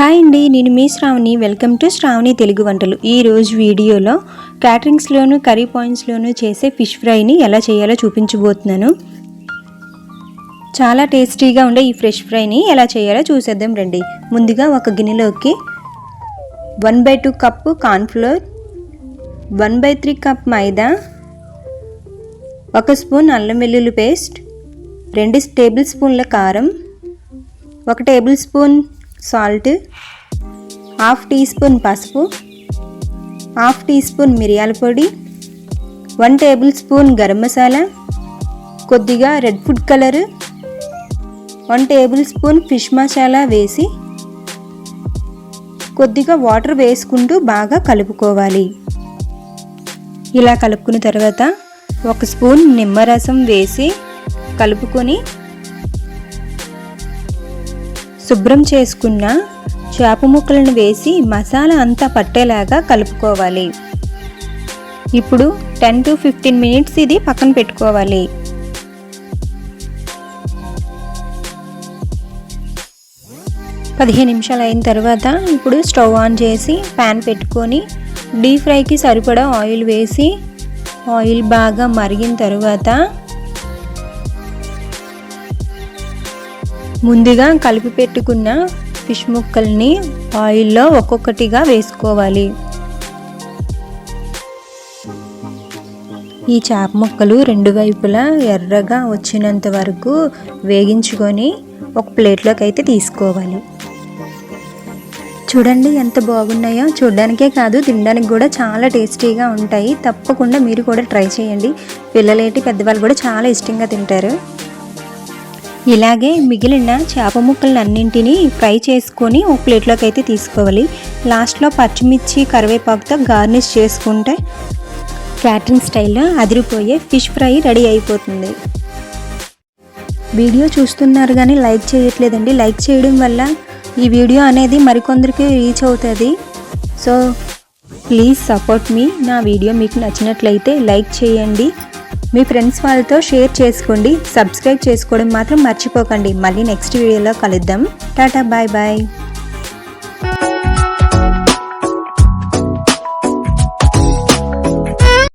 Hi అండి, నేను మీ Shravani. Welcome to Shravani Telugu వంటలు. ఈరోజు వీడియోలో క్యాటరింగ్స్లోను కర్రీ పాయింట్స్లోను చేసే ఫిష్ ఫ్రైని ఎలా చేయాలో చూపించబోతున్నాను. చాలా టేస్టీగా ఉండే ఈ ఫిష్ ఫ్రైని ఎలా చేయాలో చూసేద్దాం రండి. ముందుగా ఒక గిన్నెలోకి 1/2 cup cornflour, 1/3 cup maida, 1 spoon అల్లం వెల్లుల్లి పేస్ట్, 2 టేబుల్ స్పూన్ల కారం, 1 tablespoon salt, 1/2 teaspoon పసుపు, 1/2 టీ స్పూన్ మిరియాల పొడి, 1 టేబుల్ స్పూన్ గరం మసాలా, కొద్దిగా red food colour, 1 table spoon fish masala వేసి కొద్దిగా వాటర్ వేసుకుంటూ బాగా కలుపుకోవాలి. ఇలా కలుపుకున్న తర్వాత 1 స్పూన్ నిమ్మరసం వేసి కలుపుకొని శుభ్రం చేసుకున్న చేప ముక్కలను వేసి మసాలా అంతా పట్టేలాగా కలుపుకోవాలి. ఇప్పుడు 10 to 15 మినిట్స్ ఇది పక్కన పెట్టుకోవాలి. పదిహేను నిమిషాలు అయిన తర్వాత ఇప్పుడు స్టవ్ ఆన్ చేసి ప్యాన్ పెట్టుకొని డీప్ ఫ్రైకి సరిపడా ఆయిల్ వేసి ఆయిల్ బాగా మరిగిన తర్వాత ముందుగా కలిపి పెట్టుకున్న ఫిష్ ముక్కల్ని ఆయిల్లో ఒక్కొక్కటిగా వేసుకోవాలి. ఈ చేప ముక్కలు రెండు వైపులా ఎర్రగా వచ్చినంత వరకు వేగించుకొని ఒక ప్లేట్లోకి అయితే తీసుకోవాలి. చూడండి ఎంత బాగున్నాయో. చూడడానికే కాదు, తినడానికి కూడా చాలా టేస్టీగా ఉంటాయి. తప్పకుండా మీరు కూడా ట్రై చేయండి. పిల్లలేటి పెద్దవాళ్ళు కూడా చాలా ఇష్టంగా తింటారు. ఇలాగే మిగిలిన చేప ముక్కలన్నింటినీ ఫ్రై చేసుకొని ఒక ప్లేట్లోకి అయితే తీసుకోవాలి. లాస్ట్లో పచ్చిమిర్చి కరివేపాకుతో గార్నిష్ చేసుకుంటే క్యాటరింగ్ స్టైల్లో అదిరిపోయే ఫిష్ ఫ్రై రెడీ అయిపోతుంది. వీడియో చూస్తున్నారు కానీ లైక్ చేయట్లేదండి. లైక్ చేయడం వల్ల ఈ వీడియో అనేది మరికొందరికి రీచ్ అవుతుంది. So please support me. నా వీడియో మీకు నచ్చినట్లయితే లైక్ చేయండి, మీ ఫ్రెండ్స్ వాళ్ళతో షేర్ చేసుకోండి. సబ్స్క్రైబ్ చేసుకోవడం మాత్రం మర్చిపోకండి. మళ్ళీ నెక్స్ట్ వీడియోలో కలుద్దాం. Ta-ta, bye bye.